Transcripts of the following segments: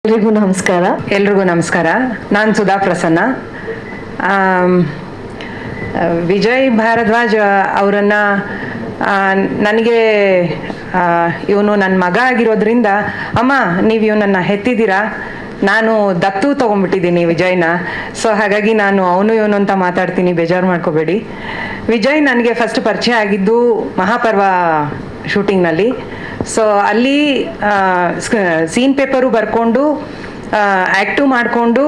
ಎಲ್ರಿಗೂ ನಮಸ್ಕಾರ. ಎಲ್ರಿಗೂ ನಮಸ್ಕಾರ. ನಾನು ಸುಧಾ ಪ್ರಸನ್ನ. ವಿಜಯ್ ಭಾರದ್ವಾಜ್ ಅವರನ್ನ ನನಗೆ ಇವನು ನನ್ನ ಮಗ ಆಗಿರೋದ್ರಿಂದ, ಅಮ್ಮ ನೀವು ಇವನನ್ನು ಹೆತ್ತಿದ್ದೀರಾ, ನಾನು ದತ್ತು ತೊಗೊಂಡ್ಬಿಟ್ಟಿದ್ದೀನಿ ವಿಜಯ್ನ. ಸೊ ಹಾಗಾಗಿ ನಾನು ಅವನು ಇವನು ಅಂತ ಮಾತಾಡ್ತೀನಿ, ಬೇಜಾರು ಮಾಡ್ಕೋಬೇಡಿ. ವಿಜಯ್ ನನಗೆ ಫಸ್ಟ್ ಪರಿಚಯ ಆಗಿದ್ದು ಮಹಾಪರ್ವ ಶೂಟಿಂಗ್ನಲ್ಲಿ. ಸೊ ಅಲ್ಲಿ ಸೀನ್ ಪೇಪರು ಬರ್ಕೊಂಡು ಆ್ಯಕ್ಟು ಮಾಡಿಕೊಂಡು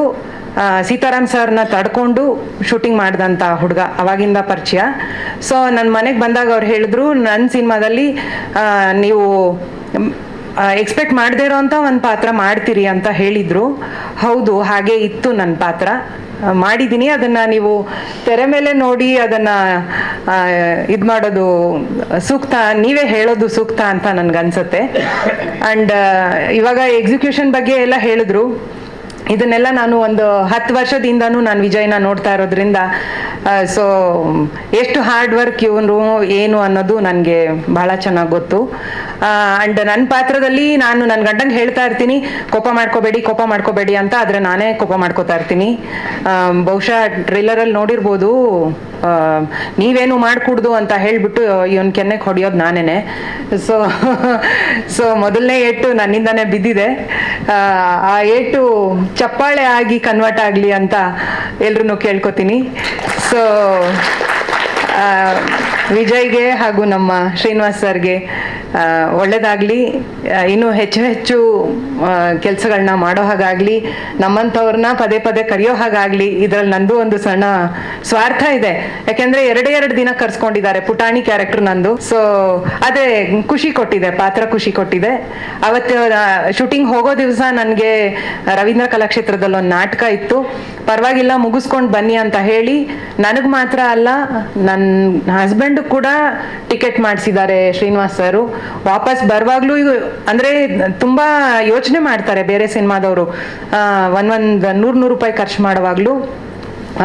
ಸೀತಾರಾಮ್ ಸರ್ನ ತಡ್ಕೊಂಡು ಶೂಟಿಂಗ್ ಮಾಡಿದಂಥ ಹುಡುಗ, ಅವಾಗಿಂದ ಪರಿಚಯ. ಸೊ ನನ್ನ ಮನೆಗೆ ಬಂದಾಗ ಅವ್ರು ಹೇಳಿದ್ರು, ನನ್ನ ಸಿನಿಮಾದಲ್ಲಿ ನೀವು ಎಕ್ಸ್ಪೆಕ್ಟ್ ಮಾಡದೇ ಇರೋ ಅಂಥ ಒಂದು ಪಾತ್ರ ಮಾಡ್ತೀರಿ ಅಂತ ಹೇಳಿದರು. ಹೌದು, ಹಾಗೆ ಇತ್ತು ನನ್ನ ಪಾತ್ರ, ಮಾಡಿದ್ದೀನಿ. ಅದನ್ನು ನೀವು ತೆರೆ ಮೇಲೆ ನೋಡಿ ಅದನ್ನು ಇದು ಮಾಡೋದು ಸೂಕ್ತ, ನೀವೇ ಹೇಳೋದು ಸೂಕ್ತ ಅಂತ ನನಗನ್ಸುತ್ತೆ. ಆ್ಯಂಡ್ ಇವಾಗ ಎಕ್ಸಿಕ್ಯೂಷನ್ ಬಗ್ಗೆ ಎಲ್ಲ ಹೇಳಿದ್ರು. ಇದನ್ನೆಲ್ಲ ನಾನು ಒಂದು 10 ವರ್ಷದಿಂದನೂ ನಾನು ವಿಜಯ್ನ ನೋಡ್ತಾ ಇರೋದ್ರಿಂದ, ಸೊ ಎಷ್ಟು ಹಾರ್ಡ್ ವರ್ಕ್ ಇವನು ಏನು ಅನ್ನೋದು ನನಗೆ ಬಹಳ ಚೆನ್ನಾಗಿ ಗೊತ್ತು. ಆ್ಯಂಡ್ ನನ್ನ ಪಾತ್ರದಲ್ಲಿ ನಾನು ನನ್ನ ಗಂಡಂಗೆ ಹೇಳ್ತಾ ಇರ್ತೀನಿ, ಕೋಪ ಮಾಡ್ಕೋಬೇಡಿ ಅಂತ. ಆದರೆ ನಾನೇ ಕೋಪ ಮಾಡ್ಕೋತಾ ಇರ್ತೀನಿ. ಬಹುಶಃ ಟ್ರೇಲರಲ್ಲಿ ನೋಡಿರ್ಬೋದು, ನೀವೇನು ಮಾಡಿಕೊಡ್ದು ಅಂತ ಹೇಳಿಬಿಟ್ಟು ಇವನ್ ಕೆನ್ನೆಗೆ ಹೊಡೆಯೋದು ನಾನೇನೆ. ಸೊ ಮೊದಲನೇ ಏಟು ನನ್ನಿಂದಾನೇ ಬಿದ್ದಿದೆ. ಆ ಏಟು ಚಪ್ಪಾಳೆ ಆಗಿ ಕನ್ವರ್ಟ್ ಆಗಲಿ ಅಂತ ಎಲ್ರೂ ಕೇಳ್ಕೊತೀನಿ. ಸೊ ವಿಜಯ್ಗೆ ಹಾಗೂ ನಮ್ಮ ಶ್ರೀನಿವಾಸ್ ಸರ್ಗೆ ಒಳ್ಳೇದಾಗಲಿ, ಇನ್ನೂ ಹೆಚ್ಚು ಕೆಲಸಗಳನ್ನ ಮಾಡೋ ಹಾಗಾಗಲಿ, ನಮ್ಮಂಥವ್ರನ್ನ ಪದೇ ಪದೇ ಕರೆಯೋ ಹಾಗಾಗಲಿ. ಇದರಲ್ಲಿ ನಂದು ಒಂದು ಸಣ್ಣ ಸ್ವಾರ್ಥ ಇದೆ, ಯಾಕೆಂದರೆ ಎರಡು ದಿನ ಕರ್ಸ್ಕೊಂಡಿದ್ದಾರೆ, ಪುಟಾಣಿ ಕ್ಯಾರೆಕ್ಟರ್ ನಂದು. ಸೊ ಅದೇ ಖುಷಿ ಕೊಟ್ಟಿದೆ, ಪಾತ್ರ ಖುಷಿ ಕೊಟ್ಟಿದೆ. ಅವತ್ತು ಶೂಟಿಂಗ್ ಹೋಗೋ ದಿವಸ ನನಗೆ ರವೀಂದ್ರ ಕಲಾಕ್ಷೇತ್ರದಲ್ಲಿ ಒಂದು ನಾಟಕ ಇತ್ತು. ಪರವಾಗಿಲ್ಲ, ಮುಗಿಸ್ಕೊಂಡು ಬನ್ನಿ ಅಂತ ಹೇಳಿ ನನಗೆ ಮಾತ್ರ ಅಲ್ಲ, ನನ್ನ ಹಸ್ಬೆಂಡ್ ಕೂಡ ಟಿಕೆಟ್ ಮಾಡಿಸಿದ್ದಾರೆ ಶ್ರೀನಿವಾಸ್ ಸರು. ವಾಪಸ್ ಬರುವಾಗ್ಲೂ ಅಂದ್ರೆ ತುಂಬಾ ಯೋಚನೆ ಮಾಡ್ತಾರೆ ಬೇರೆ ಸಿನಿಮಾದವರು, ಒಂದೊಂದು 100 ರೂಪಾಯಿ ಖರ್ಚು ಮಾಡುವಾಗ್ಲೂ.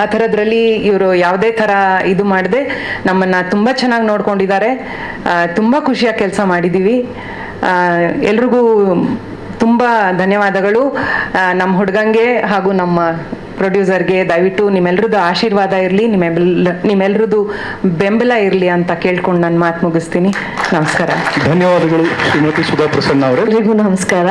ಆ ಥರದ್ರಲ್ಲಿ ಇವರು ಯಾವುದೇ ಥರ ಇದು ಮಾಡದೆ ನಮ್ಮನ್ನ ತುಂಬ ಚೆನ್ನಾಗಿ ನೋಡ್ಕೊಂಡಿದ್ದಾರೆ. ತುಂಬ ಖುಷಿಯಾಗಿ ಕೆಲಸ ಮಾಡಿದ್ದೀವಿ. ಎಲ್ರಿಗೂ ತುಂಬ ಧನ್ಯವಾದಗಳು. ನಮ್ಮ ಹುಡುಗಂಗೆ ಹಾಗೂ ನಮ್ಮ ಪ್ರೊಡ್ಯೂಸರ್ಗೆ ದಯವಿಟ್ಟು ನಿಮ್ಮೆಲ್ಲರದ್ದು ಆಶೀರ್ವಾದ ಇರಲಿ, ನಿಮ್ಮೆಲ್ಲರದ್ದು ಬೆಂಬಲ ಇರಲಿ ಅಂತ ಕೇಳ್ಕೊಂಡು ನನ್ನ ಮಾತು ಮುಗಿಸ್ತೀನಿ. ನಮಸ್ಕಾರ. ಧನ್ಯವಾದಗಳು ಶ್ರೀಮತಿ ಸುಧಾ ಪ್ರಸನ್ನ ಅವರೇ. ಎಲ್ರಿಗೂ ನಮಸ್ಕಾರ.